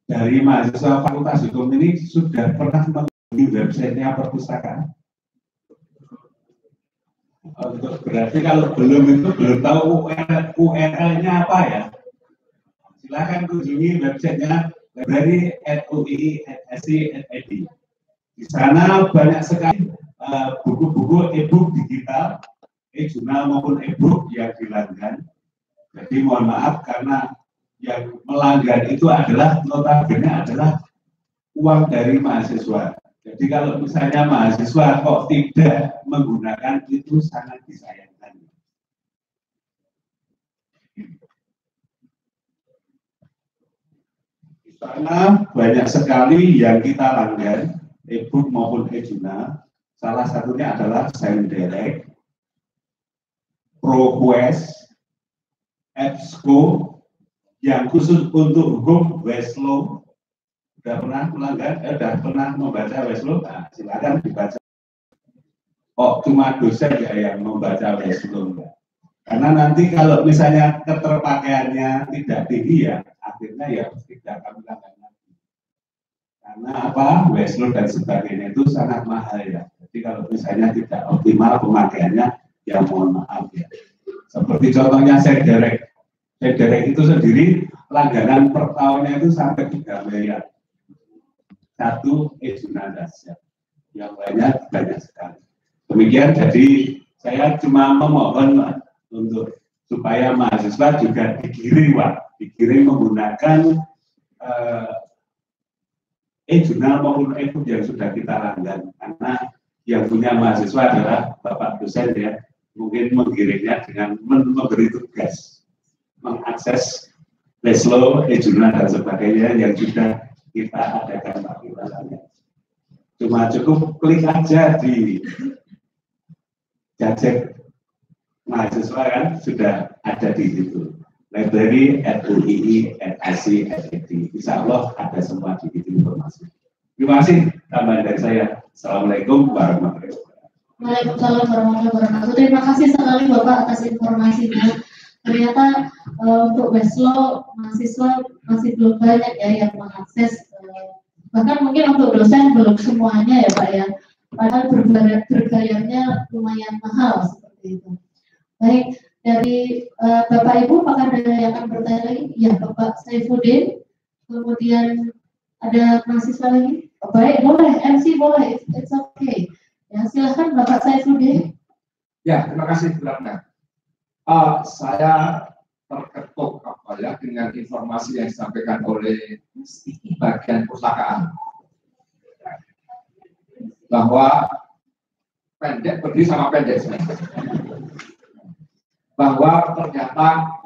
dari mahasiswa Fakultas Hukum ini sudah pernah mengunjungi websitenya perpustakaan? Berarti kalau belum itu belum tahu URL-nya apa ya? Silakan kunjungi websitenya library@ui.ac.id. Di sana banyak sekali buku-buku e-book digital, e-jurnal maupun e-book yang dilanggan. Jadi mohon maaf karena yang melanggar itu adalah notabene adalah uang dari mahasiswa. Jadi kalau misalnya mahasiswa kok tidak menggunakan itu sangat disayangkan. Di sana banyak sekali yang kita langgan, e-book maupun e-jurnal. Salah satunya adalah ScienceDirect, ProQuest, EBSCO, yang khusus untuk hukum Westlaw. Sudah pernah melanggar, sudah pernah membaca Westlaw? Nah, silakan dibaca. Oh, cuma dosen ya yang membaca Westlaw. Karena nanti kalau misalnya keterpakaiannya tidak tinggi ya, akhirnya ya tidak akan melanggar lagi. Karena apa? Westlaw dan sebagainya itu sangat mahal ya. Jadi kalau misalnya tidak optimal pemakaiannya, ya mohon maaf ya. Seperti contohnya ScienceDirect. ScienceDirect itu sendiri langganan per tahunnya itu sampai 3 miliar. Satu e-jurnal dahsyat. Yang banyak sekali. Demikian, jadi saya cuma memohon untuk supaya mahasiswa juga digiring menggunakan e-jurnal maupun e-book yang sudah kita langgan. Karena yang punya mahasiswa adalah Bapak dosen ya, mungkin menggiringnya dengan memberi tugas mengakses Westlaw, e-jurnal dan sebagainya yang sudah kita adakan Pak Wiralanya. Cuma cukup klik aja di gadget mahasiswa kan sudah ada di situ. library@ui.ac.id. Insya Allah ada semua di situ informasi. Terima kasih tambahan dari saya. Assalamualaikum warahmatullahi wabarakatuh. Waalaikumsalam warahmatullahi wabarakatuh. Terima kasih sekali Bapak atas informasinya. Ternyata untuk Westlaw mahasiswa masih belum banyak ya yang mengakses, bahkan mungkin untuk dosen belum semuanya ya Pak ya, padahal berbayarnya lumayan mahal seperti itu. Baik, dari Bapak Ibu apakah ada yang akan bertanya lagi? Ya, Bapak Saifuddin, kemudian ada mahasiswa lagi? Oh, baik, boleh, MC boleh, it's okay. Ya, silahkan Bapak Saifuddin. Ya, terima kasih Bu Ratna. Saya terketuk dengan informasi yang disampaikan oleh bagian perpustakaan bahwa pendek berdiri sama pendek bahwa ternyata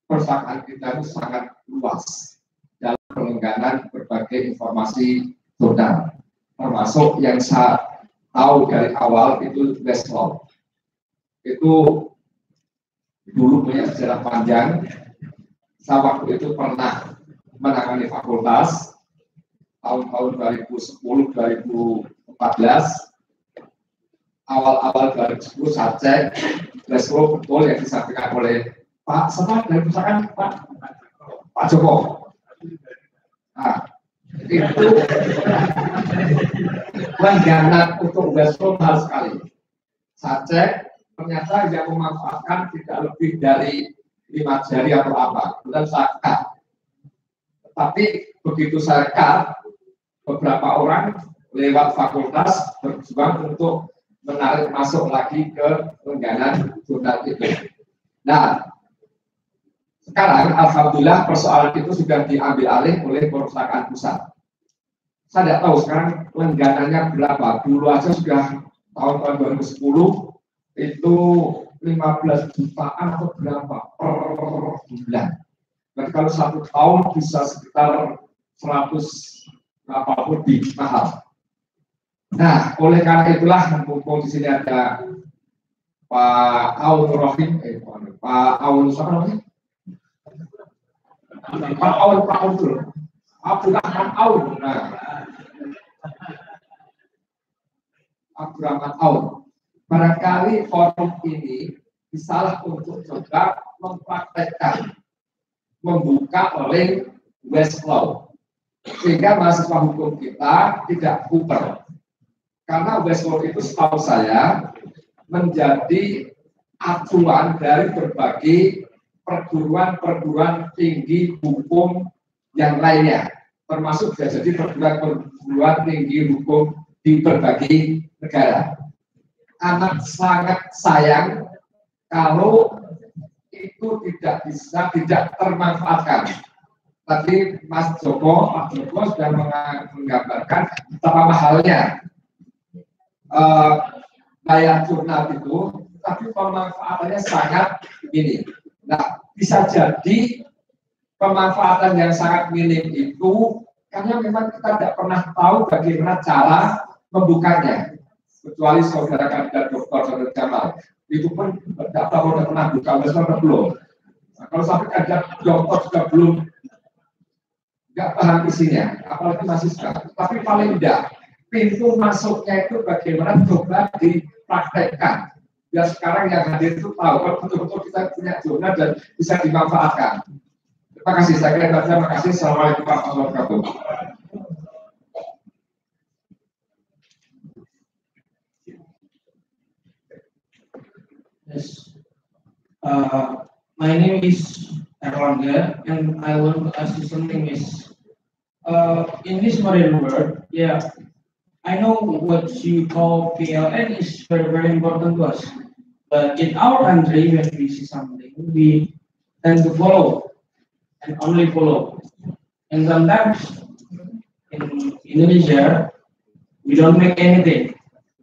perpustakaan kita itu sangat luas dalam penelenggaraan berbagai informasi jurnal, termasuk yang saya tahu dari awal itu Westlaw. Itu dulu punya sejarah panjang. Saya waktu itu pernah menangani fakultas tahun-tahun 2010-2014. Awal-awal 2010 saya cek Westlaw betul yang disampaikan oleh Pak Semar dari perusahaan Pak Joko. Nah, itu langganan untuk Westlaw mahal sekali. Saya cek ternyata yang memanfaatkan tidak lebih dari 5 jari atau apa, kemudian saya cut. Tetapi begitu saya cut, beberapa orang lewat fakultas berjuang untuk menarik masuk lagi ke langganan jurnal itu. Nah, sekarang alhamdulillah persoalan itu sudah diambil alih oleh perpustakaan pusat. Saya tidak tahu sekarang langganannya berapa. Dulu aja sudah tahun 2010 itu 15 jutaan atau berapa per bulan. Berarti kalau 1 tahun bisa sekitar 100 lebih mahal. Nah, oleh karena itulah mumpung di sini ada Pak Aun Rohim, Pak Aun siapa namanya? Pak Aun dulu. Abdurrahman Aun. Nah, Abdurrahman Aun. Barangkali forum ini bisalah untuk coba mempraktekkan membuka link Westlaw sehingga mahasiswa hukum kita tidak kuper. Karena Westlaw itu setahu saya menjadi acuan dari berbagai perguruan tinggi hukum yang lainnya, termasuk bisa jadi perguruan tinggi hukum di berbagai negara. Amat sangat sayang kalau itu tidak termanfaatkan. Tadi Pak Joko sudah menggambarkan betapa mahalnya bayar jurnal itu, tapi pemanfaatannya sangat minim. Nah, bisa jadi pemanfaatan yang sangat minim itu karena memang kita tidak pernah tahu bagaimana cara membukanya. Kecuali saudara kandidat dokter Saudara Jamal, itu pun tidak tahu sudah pernah buka website atau belum. Nah, kalau sampai kandidat dokter sudah belum nggak paham isinya, apalagi mahasiswa. Tapi paling tidak pintu masuknya itu bagaimana coba dipraktekkan. Ya sekarang yang hadir itu tahu kalau betul-betul kita punya jurnal dan bisa dimanfaatkan. Terima kasih. Saya kira terima kasih. Assalamualaikum warahmatullahi wabarakatuh. Yes. My name is Erlangga, and I want to ask you something. Is in this modern world, yeah, I know what you call PLN is very, very important to us. But in our country, when we see something, we tend to follow and only follow. And sometimes in Indonesia, we don't make anything.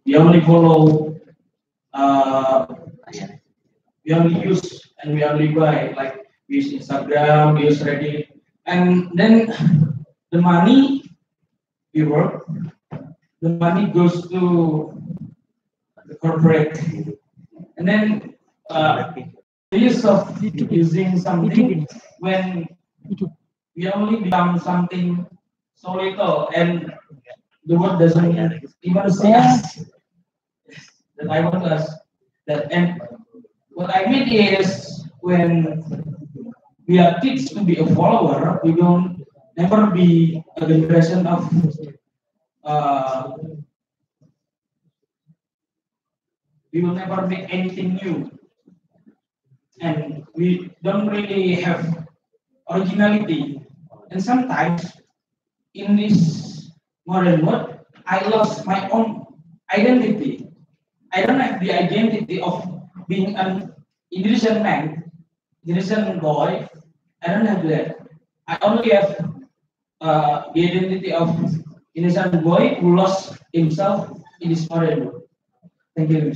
We only follow, we only use and we only buy, like we use Instagram, we use Reddit. And then the money we work, the money goes to the corporate, and then the use of using something when we only become something so little, and the world doesn't even see us. That I want us that, and what I mean is when we are kids to be a follower, we don't never be a generation of we will never make anything new, and we don't really have originality. And sometimes in this modern world, I lost my own identity. I don't have the identity of being an Indonesian man, Indonesian boy. I don't have that. I only have the identity of Indonesian boy who lost himself in this modern world. Thank you.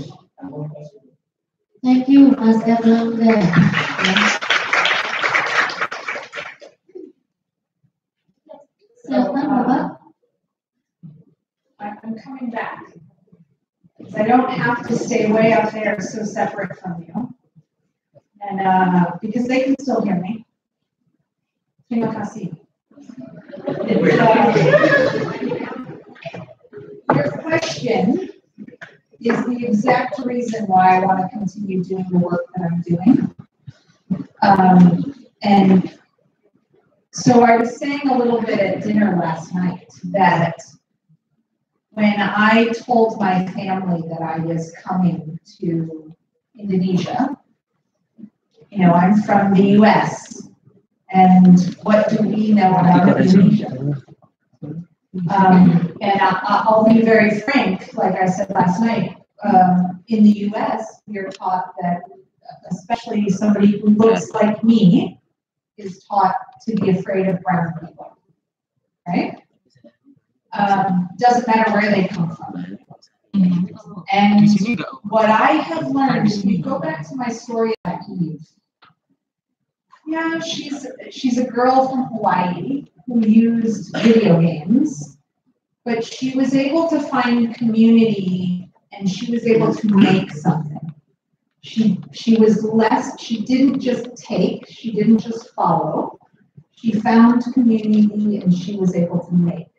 Thank you, Mas Erlangga. Silakan, Bapak. I'm coming back. I don't have to stay way up there so separate from you. And because they can still hear me. Terima kasih. Your question is the exact reason why I want to continue doing the work that I'm doing. And so I was saying a little bit at dinner last night that when I told my family that I was coming to Indonesia, you know, I'm from the US, and what do we know about Indonesia? And I'll be very frank, like I said last night, in the US, we are taught that, especially somebody who looks like me, is taught to be afraid of brown people, right? Doesn't matter where they come from. And what I have learned, if you go back to my story about Eve, yeah, she's a girl from Hawaii who used video games, but she was able to find community and she was able to make something. She was less, she didn't just take, she didn't just follow. She found community and she was able to make.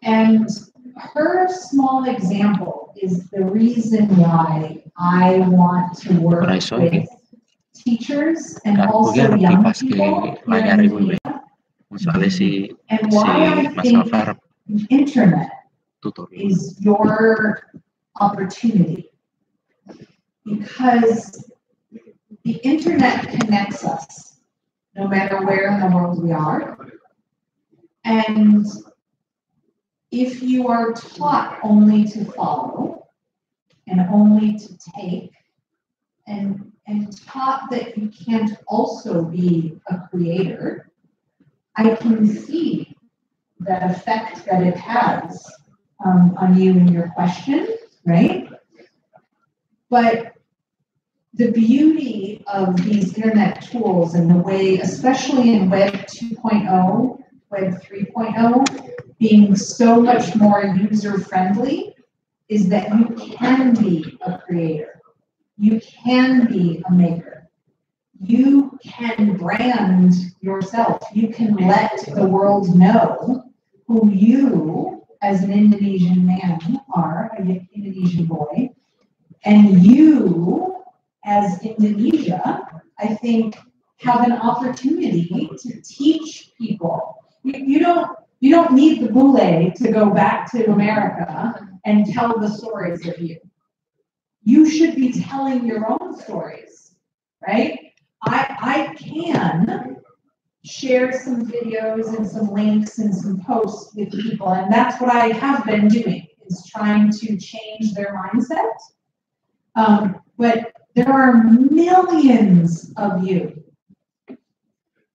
And her small example is the reason why I want to work with teachers and also young people here in India Soalnya And why I Mas think Alvar the internet tutorial. is your opportunity, because the internet connects us no matter where in the world we are. And if you are taught only to follow and only to take, and taught that you can't also be a creator, I can see the effect that it has on you and your question, right? But the beauty of these internet tools and the way, especially in Web 2.0, Web 3.0, being so much more user-friendly, is that you can be a creator. You can be a maker. You can brand yourself. You can let the world know who you, as an Indonesian man, are, an Indonesian boy, and you, as Indonesia, I think, have an opportunity to teach people. You don't need the bule to go back to America and tell the stories of you. You should be telling your own stories, right? I can share some videos and some links and some posts with people, and that's what I have been doing, is trying to change their mindset. But there are millions of you.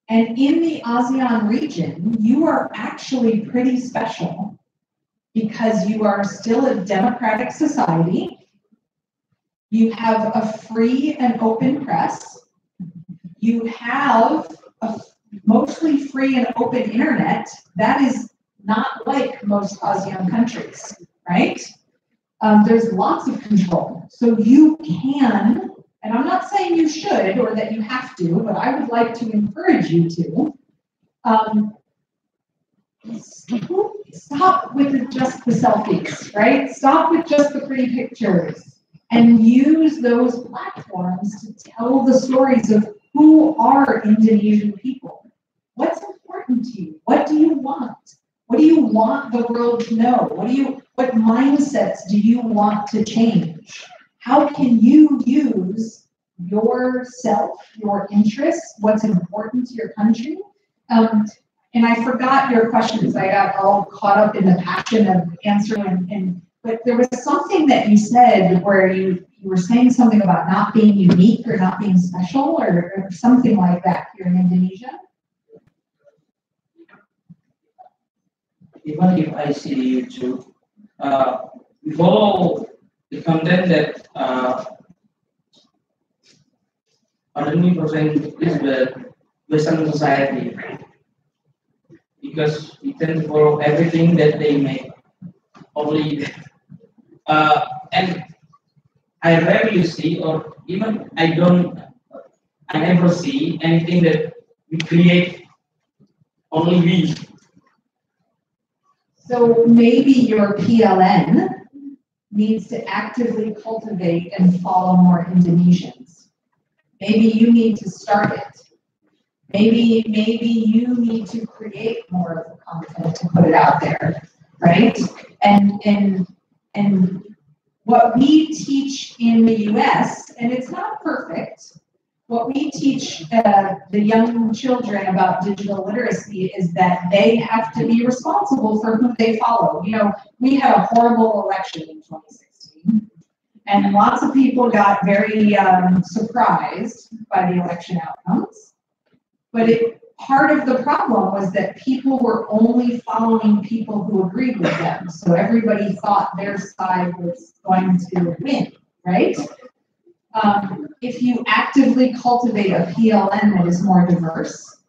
And in the ASEAN region, you are actually pretty special because you are still a democratic society. You have a free and open press. You have a mostly free and open internet. That is not like most ASEAN countries, right? There's lots of control. So you can, and I'm not saying you should or that you have to, but I would like to encourage you to, stop with just the selfies, right? Stop with just the pretty pictures and use those platforms to tell the stories of who are Indonesian people. What's important to you? What do you want? What do you want the world to know? What mindsets do you want to change? How can you use yourself, your interests, what's important to your country? And I forgot your questions. I got all caught up in the passion of answering. But there was something that you said where you were saying something about not being unique or not being special or something like that here in Indonesia. Even if I see YouTube, we follow the content that only percent is the Western society, because we tend to follow everything that they make. Only, and I rarely see, or even I never see anything that we create. Only we. So maybe your PLN needs to actively cultivate and follow more Indonesians. Maybe you need to start it. Maybe you need to create more of the content to put it out there, right? And what we teach in the US, and it's not perfect, what we teach the young children about digital literacy is that they have to be responsible for who they follow. You know, we had a horrible election in 2016, and lots of people got very surprised by the election outcomes. But part of the problem was that people were only following people who agreed with them. So everybody thought their side was going to win, right? If you actively cultivate a PLN that is more diverse,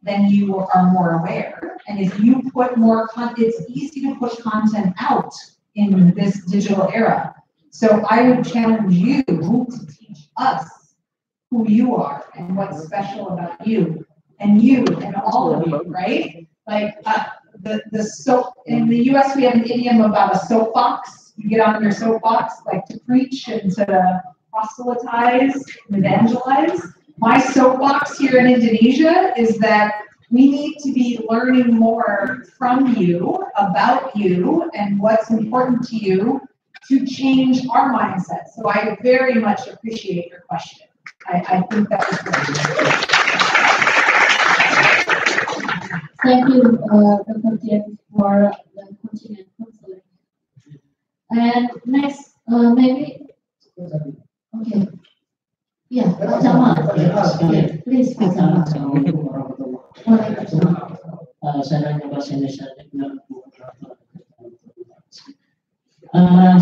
then you are more aware. And if you put more content, it's easy to put content out in this digital era. So I would challenge you to teach us who you are and what's special about you and all of you, right? Like in the US we have an idiom about a soapbox. You get on your soapbox like to preach and to proselytize and evangelize. My soapbox here in Indonesia is that We need to be learning more from you, about you, and what's important to you to change our mindset. So I very much appreciate your question. I think that was great. Thank you, Dr. James, for the continued counseling. And next, maybe, okay. Yeah, Pak Jamal. Yeah, please, Pak Jamal. Saya nanya bahasa Indonesia.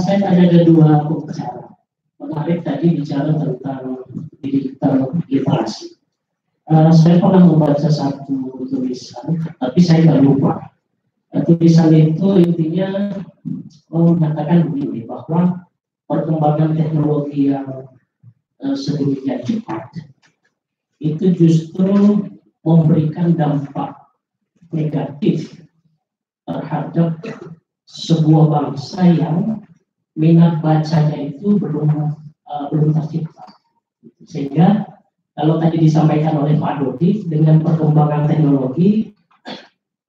Saya ada dua pembicara. Menarik tadi bicara tentang digital literasi. Saya pernah membaca satu tulisan, tapi saya nggak lupa. Tulisan itu intinya mengatakan begini, bahwa perkembangan teknologi yang sedemikian cepat itu justru memberikan dampak negatif terhadap sebuah bangsa yang minat bacanya itu belum tercipta. Sehingga kalau tadi disampaikan oleh Pak Dodi, dengan perkembangan teknologi,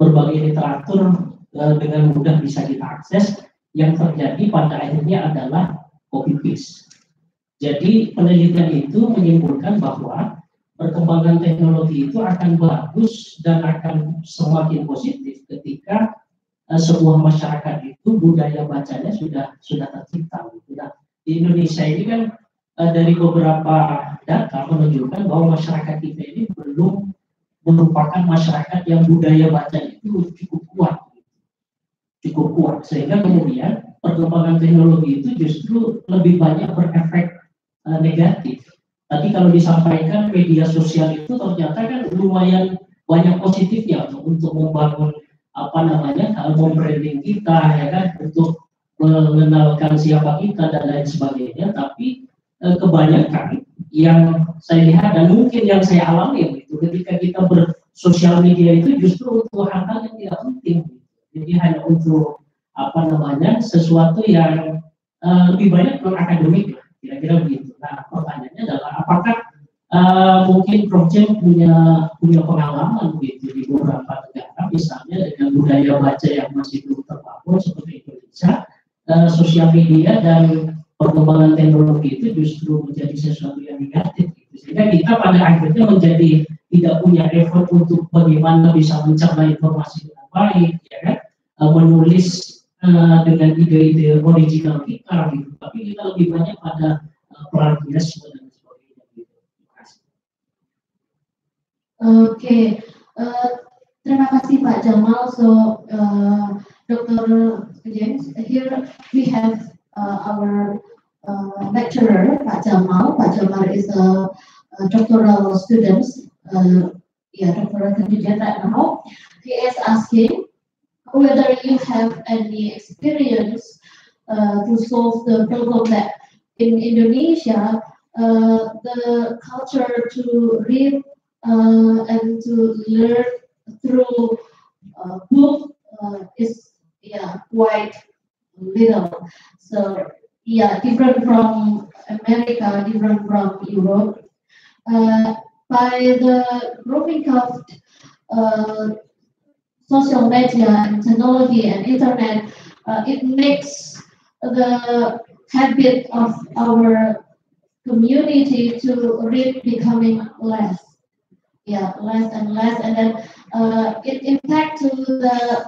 berbagai literatur dengan mudah bisa kita akses, yang terjadi pada akhirnya adalah copy paste. Jadi penelitian itu menyimpulkan bahwa perkembangan teknologi itu akan bagus dan akan semakin positif ketika sebuah masyarakat itu budaya bacanya sudah tercipta. Nah, di Indonesia ini kan dari beberapa data menunjukkan bahwa masyarakat kita ini belum merupakan masyarakat yang budaya baca itu cukup kuat, sehingga kemudian perkembangan teknologi itu justru lebih banyak berefek negatif. Tadi kalau disampaikan media sosial itu ternyata kan lumayan banyak positifnya untuk membangun membranding kita, ya kan, untuk mengenalkan siapa kita dan lain sebagainya. Tapi kebanyakan yang saya lihat dan mungkin yang saya alami itu ketika kita bersosial media itu justru untuk hal-hal yang tidak penting. Jadi hanya untuk sesuatu yang lebih banyak non akademik, kira-kira begitu. Nah, pertanyaannya adalah apakah mungkin Prof. James punya pengalaman begitu di beberapa negara, misalnya dengan budaya baca yang masih belum terbangun seperti Indonesia, sosial media dan perkembangan teknologi itu justru menjadi sesuatu yang negatif, gitu. Sehingga kita pada akhirnya menjadi tidak punya effort untuk bagaimana bisa mencerna informasi dengan baik, ya kan, menulis dengan ide-ide original kita, gitu. Tapi kita lebih banyak pada pluralisme dan sebagainya, gitu. Terima kasih. Oke, terima kasih Pak Jamal. So, Dr. James, here we have our lecturer, Pak Jamal. Pak Jamal is a doctoral student, doctoral candidate right now. He is asking whether you have any experience to solve the problem that in Indonesia, the culture to read and to learn through book is quite little. So different from America, different from Europe. By the growing of social media and technology and internet, it makes the habit of our community to read becoming less and less, and then it impacts to the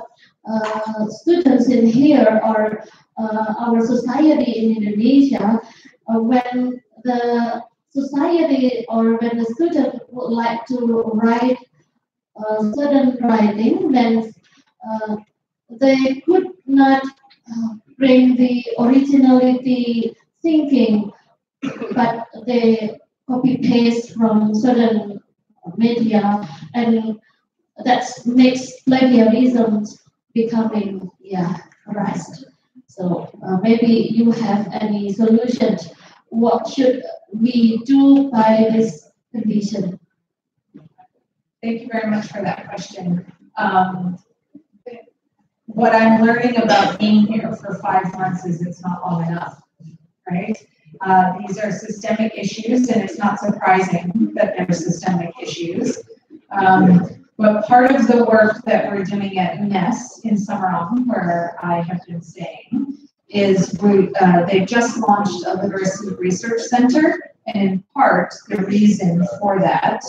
students in here or our society in Indonesia. When the society or when the student would like to write certain writing, then they could not bring the originality thinking, but they copy paste from certain media, and that makes plagiarism becoming rise. So maybe you have any solution. What should we do by this condition? Thank you very much for that question. What I'm learning about being here for 5 months is it's not long enough, right? These are systemic issues, and it's not surprising that they're systemic issues. But part of the work that we're doing at UNES in Summerall, where I have been staying, is they've just launched a literacy research center, and in part, the reason for that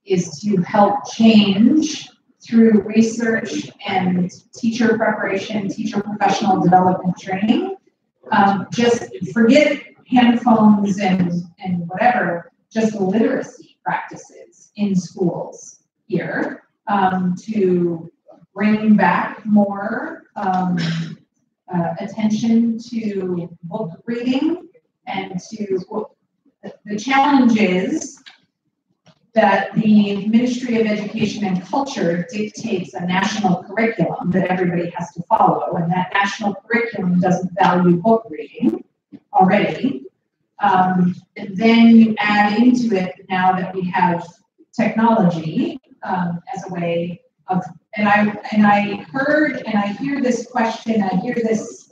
is to help change through research and teacher preparation, teacher professional development training. Just forget handphones and whatever, just literacy practices in schools here to bring back more attention to book reading and to, the challenge is that the Ministry of Education and Culture dictates a national curriculum that everybody has to follow, and that national curriculum doesn't value book reading already. And then you add into it now that we have technology as a way of, and I heard and I hear this question, I hear this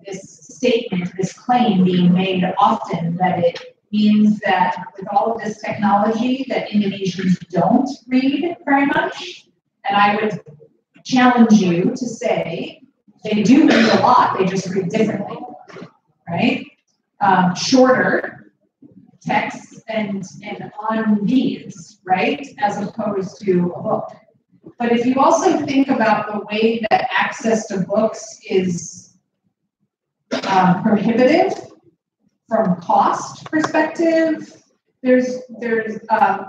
this statement, this claim being made often that it means that with all of this technology that Indonesians don't read very much. And I would challenge you to say they do read a lot, they just read differently, right? Shorter texts and on these, right? As opposed to a book. But if you also think about the way that access to books is prohibitive from cost perspective, there's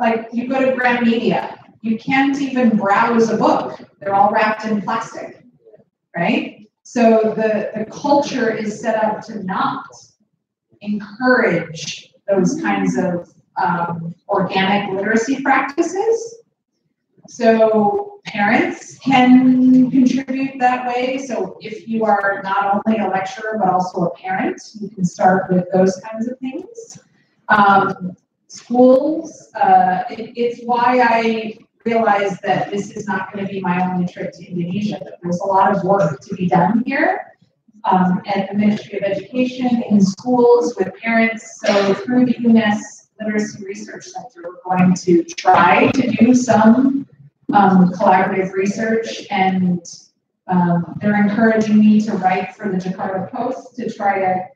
like you go to Grand Media, you can't even browse a book. They're all wrapped in plastic, right? So the culture is set up to not encourage those kinds of organic literacy practices. So parents can contribute that way. So if you are not only a lecturer, but also a parent, you can start with those kinds of things. Schools, it's why I realized that this is not going to be my only trip to Indonesia. There's a lot of work to be done here at the Ministry of Education, in schools, with parents. So through the UNES Literacy Research Center, we're going to try to do some collaborative research, and they're encouraging me to write for the Jakarta Post to try to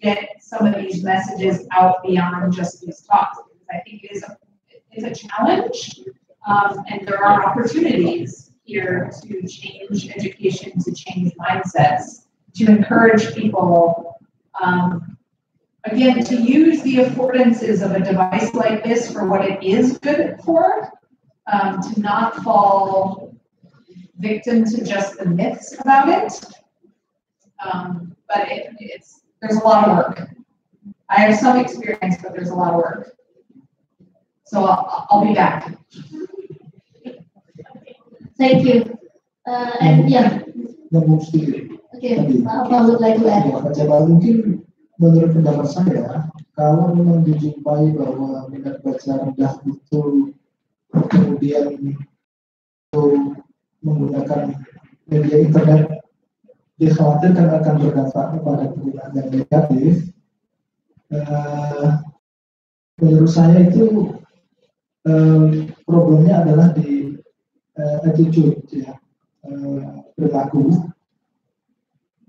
get some of these messages out beyond just these talks. Because I think it is a challenge, and there are opportunities here to change education, to change mindsets, to encourage people, again, to use the affordances of a device like this for what it is good for, to not fall victim to just the myths about it. But there's a lot of work. I have some experience, but there's a lot of work. So I'll be back. Thank you. And yeah. Okay, Pak would like to add. Mungkin menurut pendapat saya, kalau memang dijumpai bahwa minat baca rendah itu kemudian untuk menggunakan media internet dikhawatirkan akan berdampak kepada penggunaan yang negatif. Menurut saya itu problemnya adalah di attitude, ya, perilaku.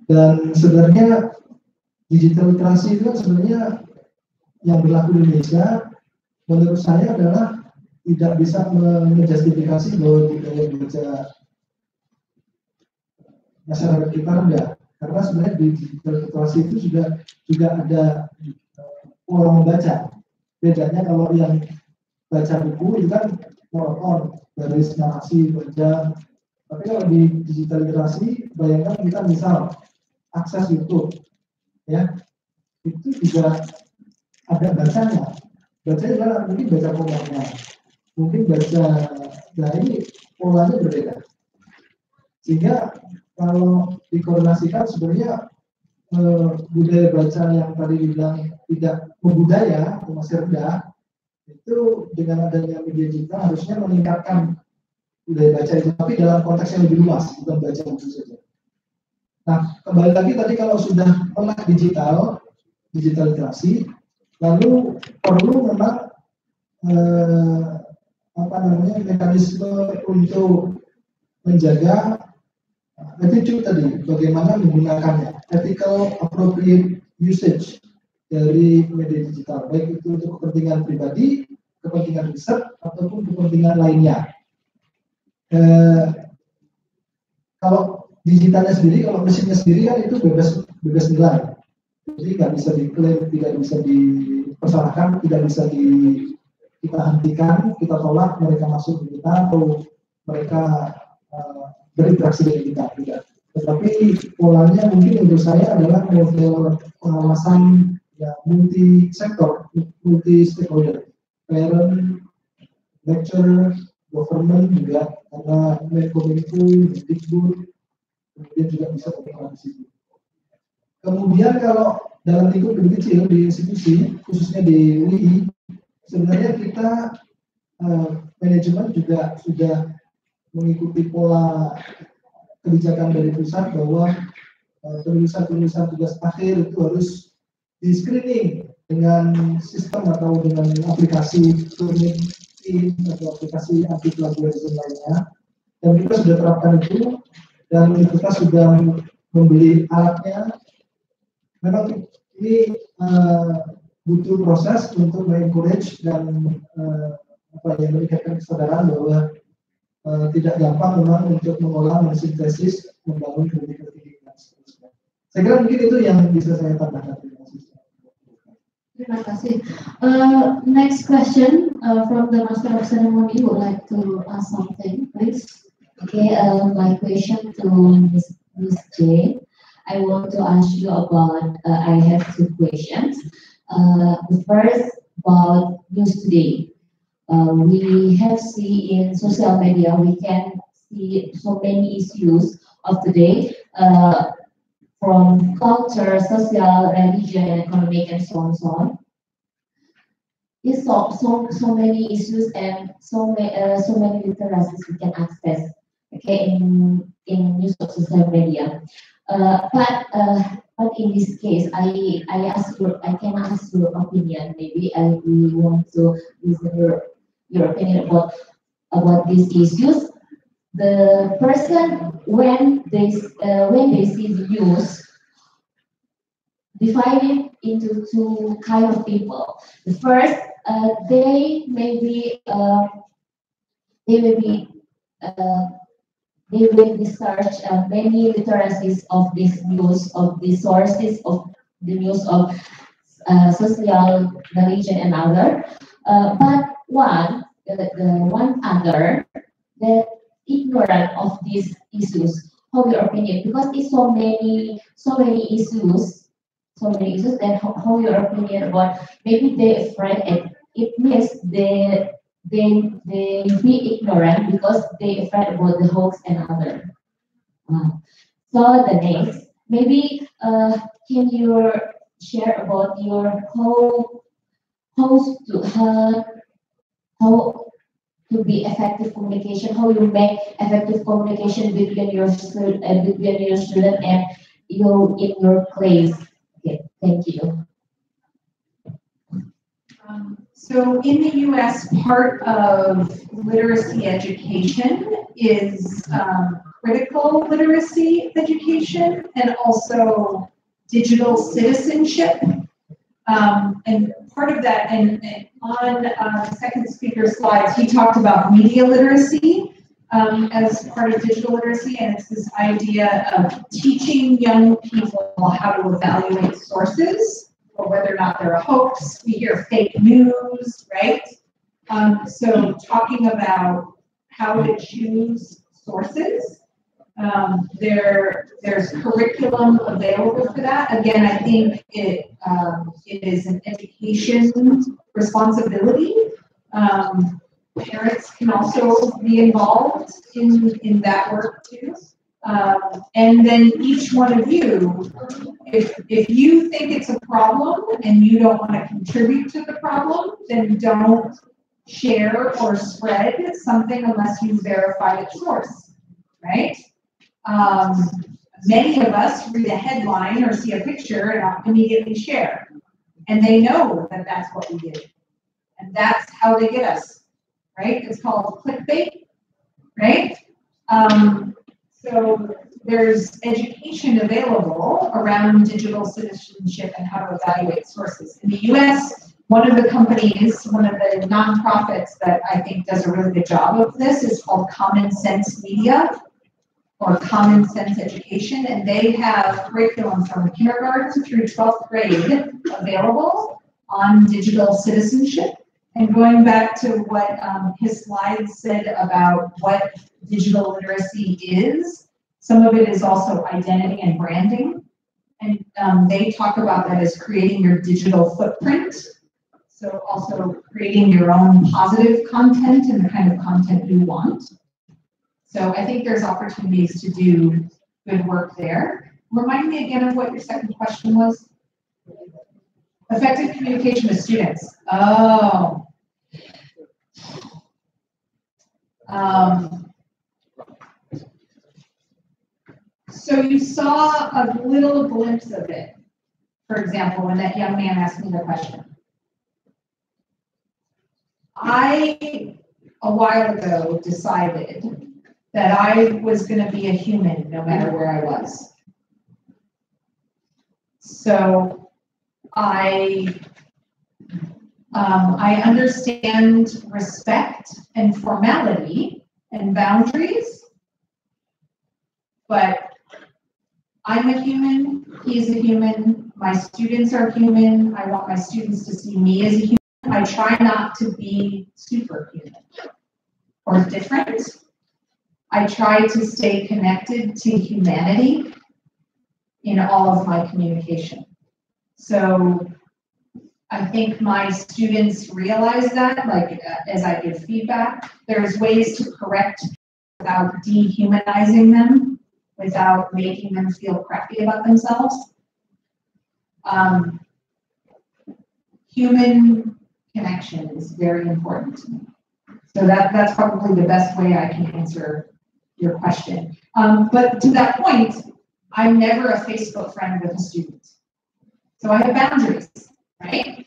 Dan sebenarnya digital literasi itu sebenarnya yang berlaku di Indonesia menurut saya adalah tidak bisa menjustifikasi bahwa budaya baca masyarakat kita rendah, karena sebenarnya di digital literasi itu juga ada pola membaca. Bedanya kalau yang baca buku itu kan monoton, baris narasi baca. Tapi kalau di digital literasi, bayangkan kita misal akses YouTube, ya, itu juga ada bacanya. Bacanya adalah mungkin baca komennya, mungkin baca, nah ini polanya berbeda. Sehingga kalau dikoordinasikan sebenarnya budaya baca yang tadi dibilang tidak membudaya atau masih rendah, itu dengan adanya media digital harusnya meningkatkan budaya baca itu, tapi dalam konteks yang lebih luas, bukan baca buku saja. Nah, kembali lagi tadi kalau sudah melek digital literasi, lalu perlu memang mekanisme untuk menjaga attitude tadi, bagaimana menggunakannya, ethical appropriate usage dari media digital, baik itu untuk kepentingan pribadi, kepentingan riset, ataupun kepentingan lainnya. Kalau digitalnya sendiri, kalau mesinnya sendiri kan itu bebas nilai. Jadi nggak bisa diklaim, tidak bisa dipersalahkan, tidak bisa kita hentikan, kita tolak, mereka masuk ke kita atau mereka berinteraksi dengan kita, tidak. Tetapi polanya mungkin menurut saya adalah model pengawasan ya, multi sektor, multi stakeholder, parent, lecturer, government juga, karena Menkominfo, Mendikbud, kemudian juga bisa berperan di situ. Kemudian kalau dalam lingkup lebih kecil di institusi, khususnya di UI, sebenarnya kita manajemen juga sudah mengikuti pola kebijakan dari pusat bahwa penulisan tugas akhir itu harus di screening dengan sistem atau dengan aplikasi Turnitin atau aplikasi anti plagiarisme lainnya, dan kita sudah terapkan itu dan kita sudah membeli alatnya. Memang ini butuh proses untuk mengencourage dan meningkatkan kesadaran bahwa tidak gampang memang untuk mengolah, mensintesis, membangun kritik dan seterusnya. Saya kira mungkin itu yang bisa saya tambahkan. Terima kasih. Next question from the Master of Ceremony would like to ask something, please. Okay, my question to Ms. J. I want to ask you about, I have two questions. The first about news today. We have seen in social media, we can see so many issues of today, from culture, social, religion, economic, and so on, so on. It's so many issues and so many literacies we can access, okay, in use of social media. But in this case, I can ask your opinion. Maybe I really want to listen your opinion about these issues. The person when they see the news, divided into two kind of people. The first, they may research many literacies of this news, of the sources of the news of social, religion, and other. But one other that ignorant of these issues. How your opinion? Because it's so many issues. And how your opinion about maybe they afraid it means they be ignorant because they afraid about the hoax and other. So the next, maybe can you share about your how to be effective communication, how you make effective communication between your student and you in your class. Okay, thank you. So in the U.S., part of literacy education is critical literacy education and also digital citizenship. And part of that, and on the second speaker's slides, he talked about media literacy as part of digital literacy, and it's this idea of teaching young people how to evaluate sources, or whether or not they're a hoax. We hear fake news, right? So talking about how to choose sources. There's curriculum available for that. Again, I think it is an education responsibility. Parents can also be involved in that work too. And then each one of you, if you think it's a problem and you don't want to contribute to the problem, then don't share or spread something unless you verify its source, right? Many of us read a headline or see a picture and immediately share. And they know that that's what we do. And that's how they get us. right? It's called clickbait, right? So there's education available around digital citizenship and how to evaluate sources. In the US, one of the companies, one of the nonprofits that I think does a really good job of this is called Common Sense Media or Common Sense Education, and they have curriculum from kindergarten through 12th grade available on digital citizenship. And going back to what his slides said about what digital literacy is, some of it is also identity and branding. And they talk about that as creating your digital footprint. So also creating your own positive content and the kind of content you want. So I think there's opportunities to do good work there. Remind me again of what your second question was. Effective communication with students. Oh. So you saw a little glimpse of it, for example, when that young man asked me the question. I, a while ago, decided that I was going to be a human no matter where I was. So I understand respect and formality and boundaries, but I'm a human, he's a human, my students are human, I want my students to see me as a human. I try not to be superhuman or different. I try to stay connected to humanity in all of my communication. So I think my students realize that, like as I give feedback, there's ways to correct without dehumanizing them, without making them feel crappy about themselves. Human connection is very important to me. So that's probably the best way I can answer your question. But to that point, I'm never a Facebook friend with a student. So I have boundaries, right?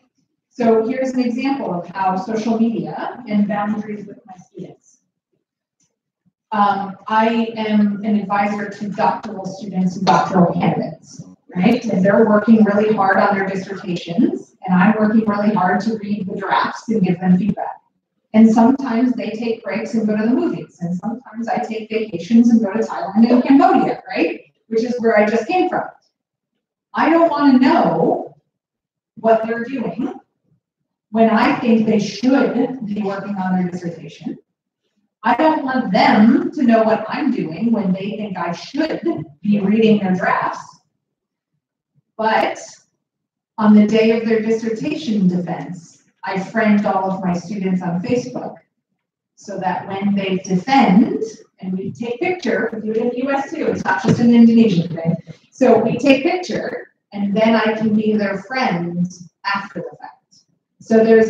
So here's an example of how social media and boundaries with my students. I am an advisor to doctoral students and doctoral candidates, right? And they're working really hard on their dissertations, and I'm working really hard to read the drafts and give them feedback. And sometimes they take breaks and go to the movies, and sometimes I take vacations and go to Thailand and Cambodia, right? Which is where I just came from. I don't want to know what they're doing when I think they should be working on their dissertation. I don't want them to know what I'm doing when they think I should be reading their drafts. But on the day of their dissertation defense, I friend all of my students on Facebook so that when they defend, and we take picture, we do it in the US too, it's not just in Indonesia today. So we take picture, and then I can be their friend after the fact. So there's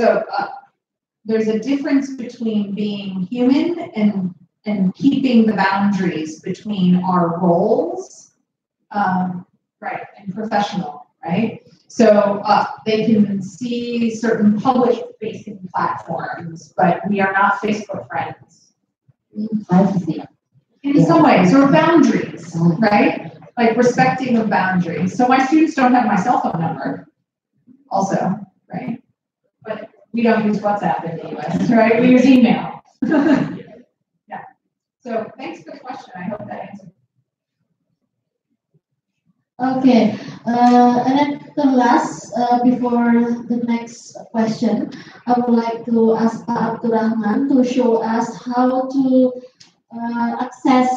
a difference between being human and keeping the boundaries between our roles, right, and professional, right? So they can see certain public-facing platforms, but we are not Facebook friends. Privacy. In some ways, or boundaries, right? Like respecting of boundaries. So my students don't have my cell phone number, also, right? But we don't use WhatsApp in the US, right? We use email. Yeah. So thanks for the question. I hope that answered. Okay, and then the last, before the next question, I would like to ask Pak Abdurrahman to show us how to access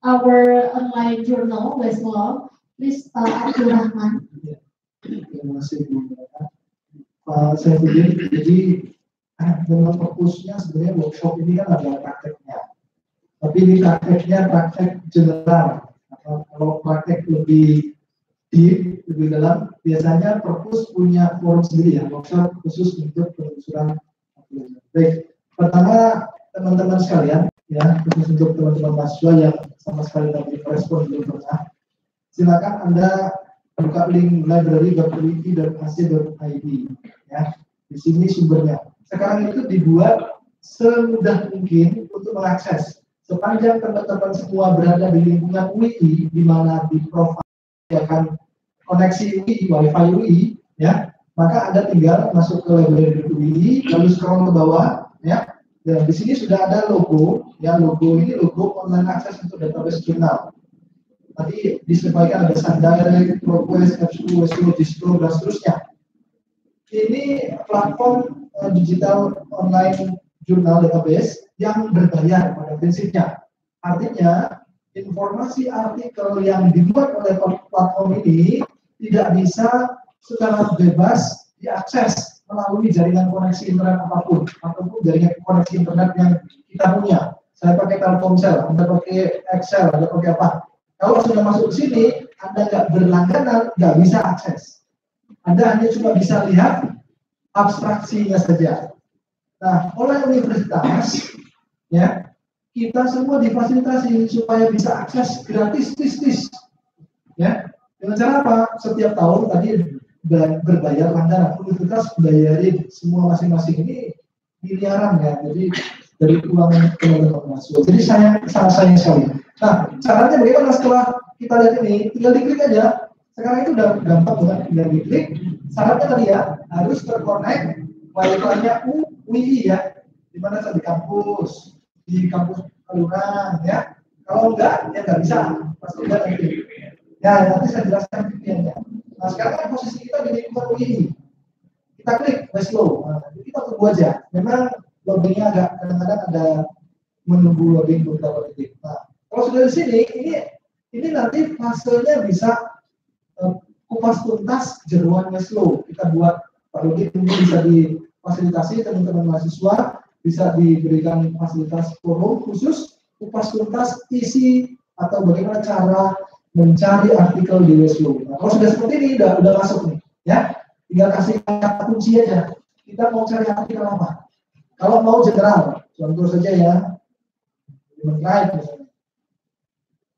our online journal, Westlaw. Please, Pak Abdurrahman. Terima kasih Bu. Saya pikir, jadi dengan fokusnya sebenarnya workshop ini kan ada prakteknya. Tapi ini prakteknya praktek general. Kalau praktek lebih deep, lebih dalam, biasanya perpus punya forum sendiri ya, workshop khusus untuk penelusuran. Baik, pertama teman-teman sekalian, ya, khusus untuk teman-teman mahasiswa yang sama sekali tidak merespon belum pernah, silakan Anda buka link library.uip.ac.id, ya. Di sini sumbernya. Sekarang itu dibuat semudah mungkin untuk mengakses. Sepanjang teman-teman semua berada di lingkungan UI, di mana di profile akan koneksi UI, WiFi UI, ya, maka Anda tinggal masuk ke library UI, lalu scroll ke bawah, ya. Dan di sini sudah ada logo, ya, logo ini logo online access untuk database jurnal. Tadi disampaikan ada Sundirect, ProQuest, F2, Weslo, Distro, dan seterusnya. Ini platform digital online jurnal database yang berbayar pada prinsipnya. Artinya, informasi artikel yang dibuat oleh platform ini tidak bisa secara bebas diakses melalui jaringan koneksi internet apapun, ataupun jaringan koneksi internet yang kita punya. Saya pakai Telkomsel, Anda pakai Excel, Anda pakai apa? Kalau sudah masuk ke sini, Anda nggak berlangganan, nggak bisa akses. Anda hanya cuma bisa lihat abstraksinya saja. Nah, oleh universitas, ya, kita semua difasilitasi supaya bisa akses gratis, ya. Dengan cara apa? Setiap tahun tadi berbayar langganan, universitas bayarin semua masing-masing ini miliaran ya. Jadi dari uang teman-teman masuk. Jadi sangat sayang sekali. Nah, caranya bagaimana setelah kita lihat ini? Tinggal diklik aja. Sekarang itu udah gampang banget, tinggal diklik. Syaratnya tadi ya, harus terkonek Wi-Fi-nya UI ya, di mana di kampus Kaluran ya. Kalau enggak, ya nggak bisa. Pasti enggak nanti. Ya, nanti saya jelaskan VPN-nya. Nah, sekarang kan posisi kita di lingkungan UI. Kita klik Weslo. Nah, kita tunggu aja. Memang loadingnya agak kadang-kadang ada menunggu loading beberapa detik. Nah, kalau sudah di sini, ini nanti fasenya bisa kupas tuntas jeruan Weslo. Kita buat Pak Rudi ini bisa difasilitasi teman-teman mahasiswa, bisa diberikan fasilitas forum khusus kupas tuntas isi atau bagaimana cara mencari artikel di Weslo. Nah, kalau sudah seperti ini udah masuk nih, ya, tinggal kasih kata kunci aja. Kita mau cari artikel apa? Kalau mau general, contoh saja ya, human rights misalnya.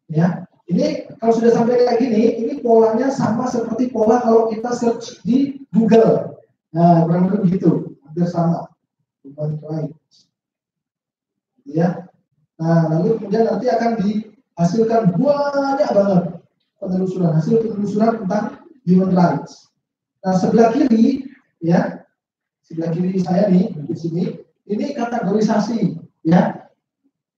Ya, ini kalau sudah sampai kayak gini, ini polanya sama seperti pola kalau kita search di Google. Nah, kurang lebih begitu, hampir sama. Human rights. Ya. Nah, lalu kemudian nanti akan dihasilkan banyak banget hasil penelusuran tentang human rights. Nah, sebelah kiri, ya, sebelah kiri saya nih di sini, ini kategorisasi, ya.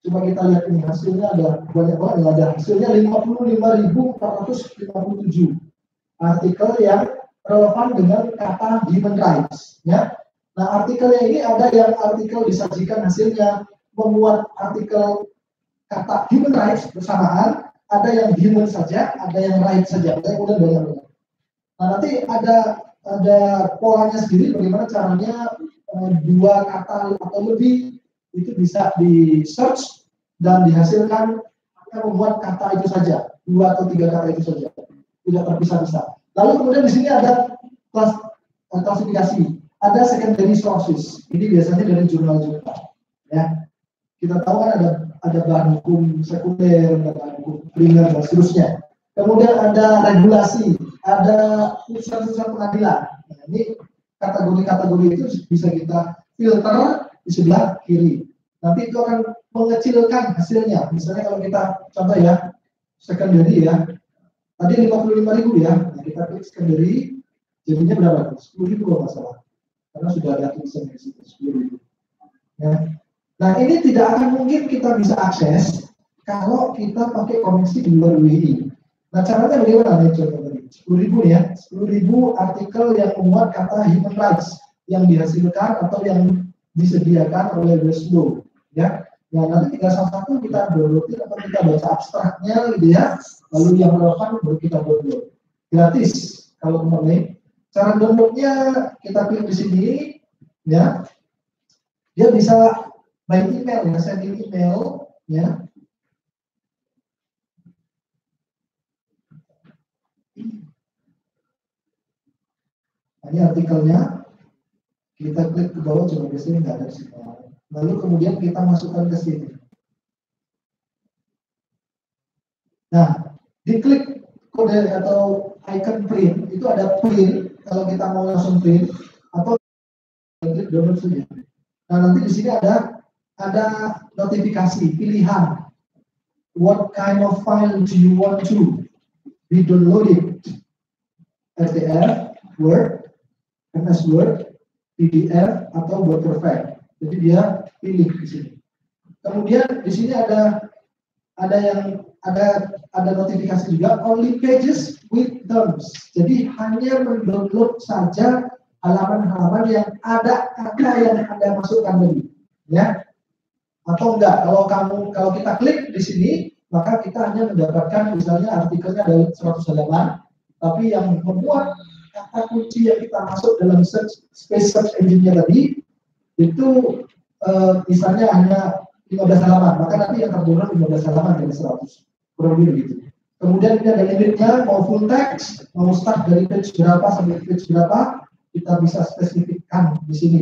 Coba kita lihat ini hasilnya ada banyak banget, ada hasilnya 55.457 artikel yang relevan dengan kata human rights, ya. Nah, artikelnya ini ada yang artikel disajikan hasilnya memuat artikel kata human rights bersamaan, ada yang human saja, ada yang right saja, ada yang banyak. Nah, nanti ada polanya sendiri bagaimana caranya dua kata atau lebih itu bisa di search dan dihasilkan akan membuat kata itu saja, 2 atau 3 kata itu saja, tidak terpisah-pisah. Lalu kemudian di sini ada klasifikasi, ada secondary sources, ini biasanya dari jurnal-jurnal, ya. Kita tahu kan ada bahan hukum sekunder, ada bahan hukum primer dan seterusnya. Kemudian ada regulasi, ada putusan-putusan pengadilan. Nah, ini kategori-kategori itu bisa kita filter di sebelah kiri. Nanti itu akan mengecilkan hasilnya. Misalnya kalau kita contoh ya, secondary ya, tadi 55.000 ya, nah, kita klik secondary, jadinya berapa? 10.000 kalau nggak salah. Karena sudah ada tulisan di situ 10.000. Ya. Nah, ini tidak akan mungkin kita bisa akses kalau kita pakai koneksi di luar UI. Nah, caranya bagaimana nih contoh tadi? 10.000 ya, 10.000 artikel yang memuat kata human rights yang dihasilkan atau yang disediakan oleh Weslo, ya. Nah, nanti tinggal satu-satu kita downloadin atau kita baca abstraknya gitu ya. Lalu yang relevan baru kita download. Gratis kalau kemarin. Cara downloadnya kita klik di sini, ya. Dia bisa by email ya, sending email ya. Ini artikelnya, kita klik ke bawah, coba di sini nggak ada di sini. Lalu kemudian kita masukkan ke sini. Nah, diklik kode atau icon print, itu ada print kalau kita mau langsung print atau klik download saja. Nah, nanti di sini ada ada notifikasi pilihan. What kind of file do you want to be downloaded? RTF, Word, MS Word, PDF atau Water file. Jadi dia pilih di sini. Kemudian di sini ada notifikasi juga only pages with terms. Jadi hanya mendownload saja halaman-halaman yang ada kata yang Anda masukkan tadi, ya. Atau enggak, kalau kita klik di sini, maka kita hanya mendapatkan misalnya artikelnya ada 100 halaman, tapi yang membuat kata kunci yang kita masuk dalam space search engine-nya tadi itu misalnya hanya 15 halaman, maka nanti yang terdownload 15 halaman dari 100, kurang lebih begitu. Kemudian ini ada limitnya, mau full text, mau start dari page berapa sampai page berapa, kita bisa spesifikkan di sini.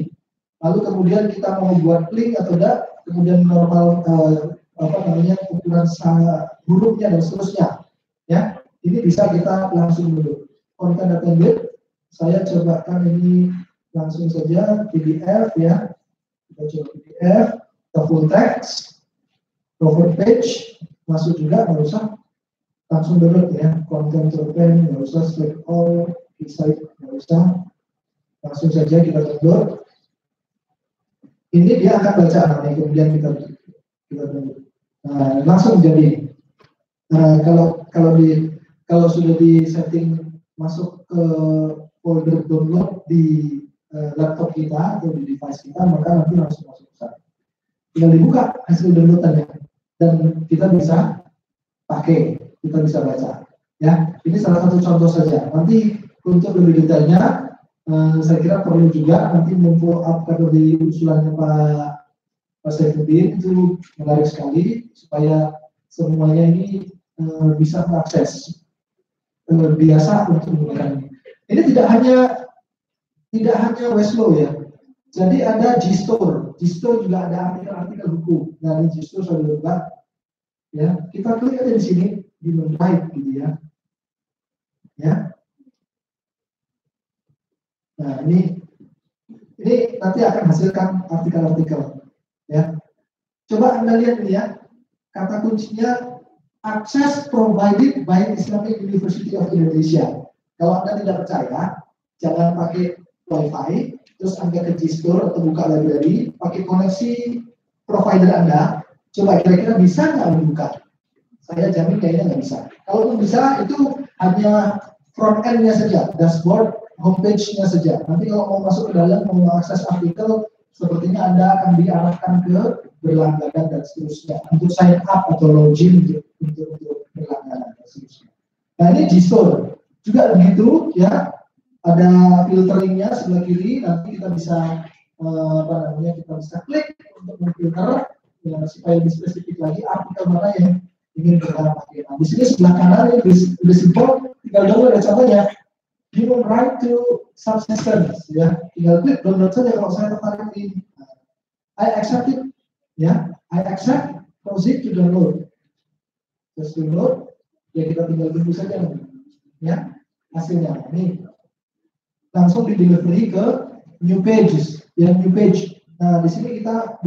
Lalu kemudian kita mau buat link atau enggak, kemudian normal ukuran hurufnya dan seterusnya, ya. Ini bisa kita langsung dulu. Content attended, saya cobakan ini langsung saja PDF, ya. Kita coba PDF, ke full text, cover page, masuk juga, nggak usah langsung download, ya. Content open, nggak usah select all, inside, nggak usah, langsung saja kita download. Ini dia akan baca nanti, kemudian kita download. Nah, langsung jadi. Kalau sudah di setting masuk ke folder download di laptop kita atau di device kita, maka nanti langsung masuk ke sana. Tinggal dibuka hasil downloadannya dan kita bisa pakai, kita bisa baca. Ya, ini salah satu contoh saja. Nanti untuk lebih detailnya, saya kira perlu juga nanti memfollow up kalau di usulannya Pak Saifuddin itu menarik sekali supaya semuanya ini bisa mengakses biasa untuk menggunakan ini. Ini tidak hanya Westlaw, ya. Jadi ada Gstore juga ada artikel-artikel hukum. Nah, di Gstore saya buka, ya. Kita klik aja di sini di right gitu, ya. Ya. Nah, ini nanti akan hasilkan artikel-artikel, ya. Coba Anda lihat ini, ya, kata kuncinya access provided by Islamic University of Indonesia. Kalau Anda tidak percaya, jangan pakai WiFi, terus Anda ke Gstore atau buka library, pakai koneksi provider Anda, coba kira-kira bisa nggak dibuka? Saya jamin kayaknya nggak bisa. Kalau bisa, itu hanya front end-nya saja, dashboard, homepage-nya saja. Nanti kalau mau masuk ke dalam, mau mengakses artikel, sepertinya Anda akan diarahkan ke berlangganan dan seterusnya. Untuk sign up atau login untuk berlangganan dan seterusnya. Nah, ini Gstore juga begitu, ya. Ada filteringnya sebelah kiri. Nanti kita bisa kita bisa klik untuk memfilter, ya, supaya lebih spesifik lagi artikel mana yang ingin kita pakai. Nah, di sini sebelah kanan ini lebih simpel, tinggal download ada contohnya. Human right to subsistence, ya, tinggal klik download saja kalau saya tertarik ini. I accept it, ya, I accept, proceed to download. Terus download, ya kita tinggal tunggu saja, ya, hasilnya. Ini langsung di delivery ke new pages, ya, new page. Nah, di sini kita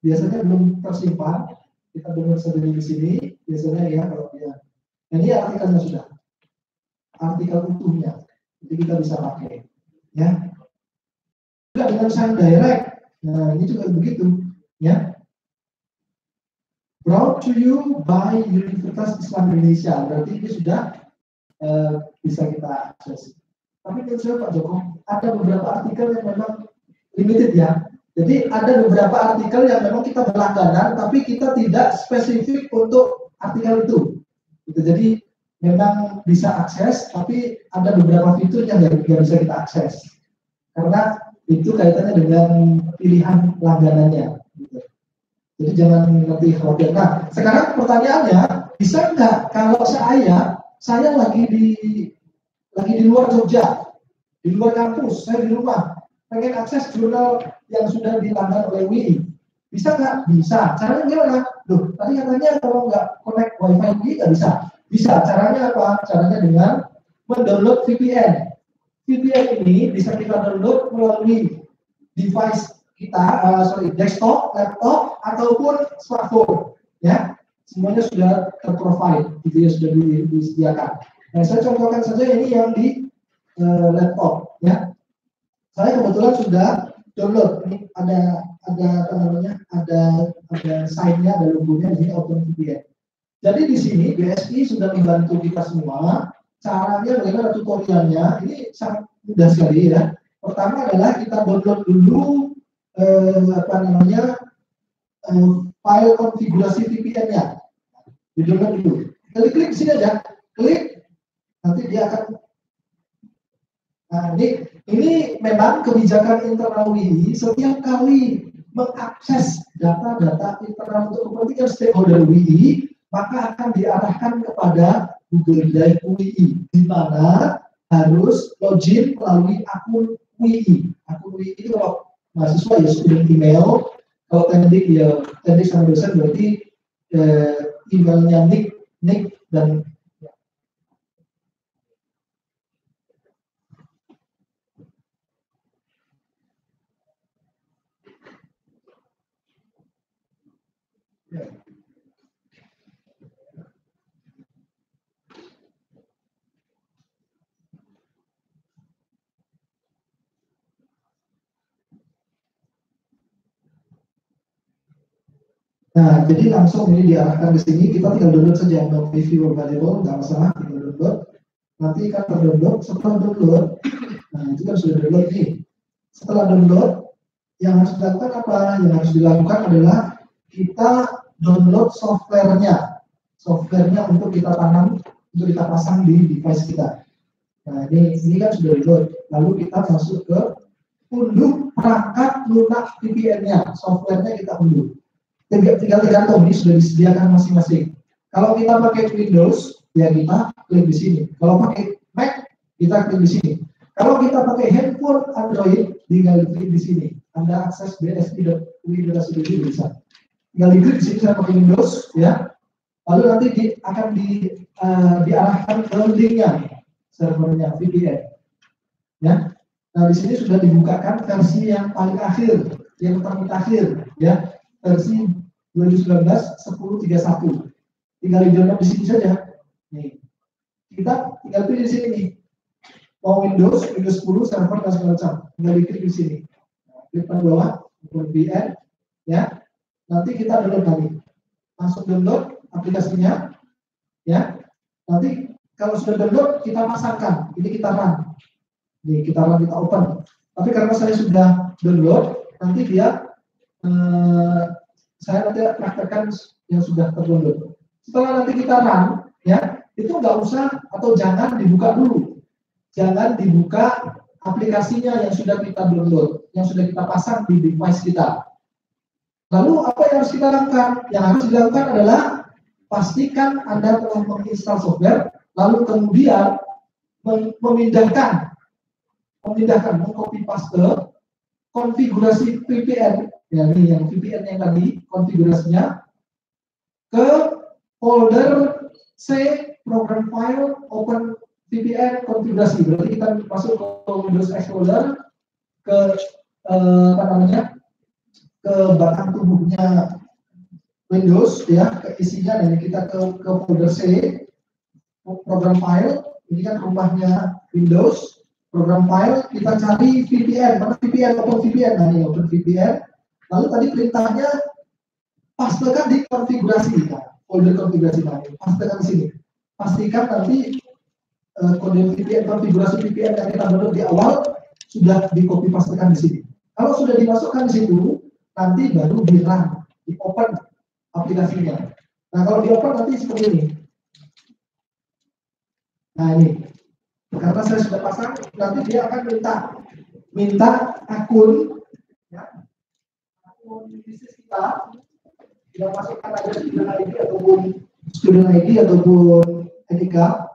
biasanya belum tersimpan, kita download sendiri di sini, biasanya, ya, kalau dia. Nah, ini artikelnya sudah. Artikel utuhnya, jadi kita bisa pakai, ya. Juga dengan sign direct, nah ini juga begitu, ya. Brought to you by Universitas Islam Indonesia, berarti ini sudah bisa kita akses. Tapi menurut saya Pak Joko, ada beberapa artikel yang memang limited, ya. Jadi ada beberapa artikel yang memang kita berlangganan, tapi kita tidak spesifik untuk artikel itu. Gitu. Jadi memang bisa akses, tapi ada beberapa fitur yang nggak bisa kita akses karena itu kaitannya dengan pilihan langganannya. Gitu. Jadi jangan nanti khawatir. Nah, sekarang pertanyaannya, bisa nggak kalau saya lagi di luar Jogja, di luar kampus, saya di rumah, pengen akses jurnal yang sudah dilanggan oleh WI, bisa nggak? Bisa. Caranya gimana? Loh, tadi katanya kalau nggak connect WiFi WI nggak bisa. Bisa, caranya apa? Caranya dengan mendownload VPN. VPN ini bisa kita download melalui device kita, desktop, laptop ataupun smartphone, ya, semuanya sudah terprovide, gitu ya, sudah disediakan. Nah, saya contohkan saja ini yang di laptop, ya. Saya kebetulan sudah download. Ini ada apa namanya, ada sign-nya, ada logonya di sini, OpenVPN. Jadi di sini BSI sudah membantu kita semua. Caranya bagaimana, tutorialnya ini sangat mudah sekali ya. Pertama adalah kita download dulu file konfigurasi VPN-nya. Di download dulu. Klik di sini aja, klik, nanti dia akan. Nah, ini memang kebijakan internal WII setiap kali mengakses data-data internal untuk kepentingan stakeholder WII, maka akan diarahkan kepada Google Drive WII, di mana harus login melalui akun WII. Akun WII itu kalau mahasiswa ya student email, kalau tendik ya tendik sama dosen berarti emailnya nick dan Nah, jadi langsung ini diarahkan ke sini, kita tinggal download saja, no review available, nggak masalah, tinggal download. Nanti kan terdownload, setelah download, nah itu kan sudah download nih. Setelah download, yang harus dilakukan apa? Yang harus dilakukan adalah kita download softwarenya untuk kita tanam, untuk kita pasang di device kita. Nah, ini kan sudah download. Lalu kita masuk ke unduh perangkat lunak VPN-nya, softwarenya kita unduh. Tinggal tergantung, ini sudah disediakan masing-masing. Kalau kita pakai Windows, ya kita klik di sini. Kalau pakai Mac, kita klik di sini. Kalau kita pakai handphone Android, tinggal klik di sini. Anda akses bsi.ui.edu bisa. Tinggal klik di sini, saya pakai Windows, ya. Lalu nanti akan diarahkan ke linknya, servernya VPN. Ya. Nah, di sini sudah dibukakan versi yang paling akhir, yang terakhir, ya. Versi 2019-1031. Tinggal di-download di sini saja. Nih. Kita tinggal pilih di sini nih. Mau Windows 10, server dan segala macam. Tinggal diklik di sini. Nah, klik pada bawah, VPN, ya. Nanti kita download lagi. Langsung download aplikasinya, ya. Nanti kalau sudah download kita pasangkan. Ini kita run. Nih, kita run, kita open. Tapi karena saya sudah download, nanti dia saya nanti praktekkan yang sudah terdownload. Setelah nanti kita run, ya, itu nggak usah atau jangan dibuka dulu. Jangan dibuka aplikasinya yang sudah kita download, yang sudah kita pasang di device kita. Lalu apa yang harus kita lakukan? Yang harus dilakukan adalah pastikan Anda telah menginstal software, lalu kemudian mengcopy paste konfigurasi VPN. Ya, ini yang VPN yang tadi konfigurasinya ke folder C program file open VPN konfigurasi. Berarti kita masuk ke Windows Explorer, ke ke batang tubuhnya Windows, ya, ke isinya, dan kita ke folder C program file. Ini kan rumahnya Windows. Program file, kita cari VPN, mana VPN, open VPN, nah ini open VPN. Lalu tadi perintahnya pastekan di konfigurasi, nah, folder konfigurasi tadi, pastekan di sini. Pastikan nanti kode VPN, konfigurasi VPN yang kita download di awal sudah di copy pastekan di sini. Kalau sudah dimasukkan di situ, nanti baru di run, di open aplikasinya. Nah, kalau di open nanti seperti ini. Nah, ini. Karena saya sudah pasang, nanti dia akan minta akun, ya, akun bisnis kita. Kita masukkan aja student ID ataupun etika.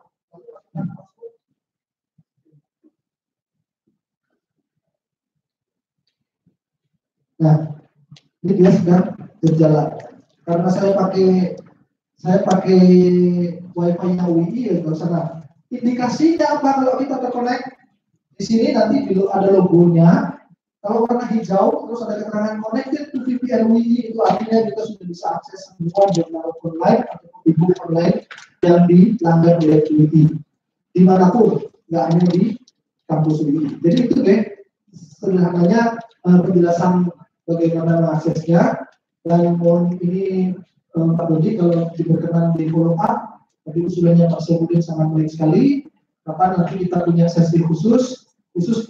Nah, ini dia sedang berjalan. Karena saya pakai wifi-nya WII, ya nggak usah. Indikasinya apa kalau kita terkonek? Di sini nanti ada logonya, Kalau warna hijau, terus ada keterangan connected to VPN WiFi, itu artinya kita sudah bisa akses semua jurnal online atau e-book online yang dilanggar oleh WiFi. Dimanapun, nggak hanya di kampus WiFi. Jadi itu deh, sederhananya penjelasan bagaimana mengaksesnya. Dan mohon ini Pak Dodi kalau diberkenan di follow up, tapi usulannya Pak Syarudin sangat baik sekali. Kapan nanti kita punya sesi khusus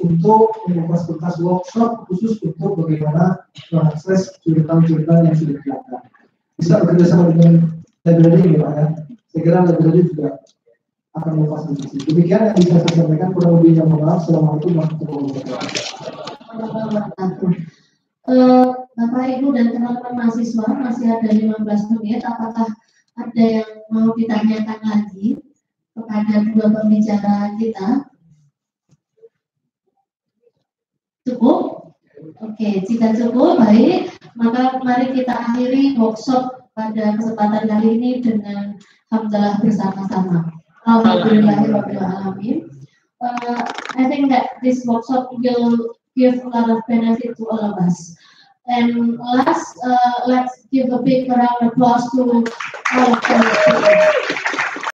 untuk memfasilitasi workshop khusus untuk bagaimana mengakses jurnal-jurnal yang sudah dilakukan. Bisa bekerja sama dengan library ya Pak ya. Saya kira library juga akan memfasilitasi. Demikian yang bisa saya sampaikan, kurang lebihnya mohon maaf. Assalamualaikum warahmatullahi wabarakatuh. Bapak Ibu dan teman-teman mahasiswa masih ada 15 menit. Apakah ada yang mau ditanyakan lagi kepada dua pembicara kita? Cukup? Oke, jika cukup, baik. Maka mari kita akhiri workshop pada kesempatan kali ini dengan hamdalah bersama-sama. Alhamdulillahirrahmanirrahim. I think that this workshop will give a lot of benefit to all of us. And last, let's give a big round of applause to all of them.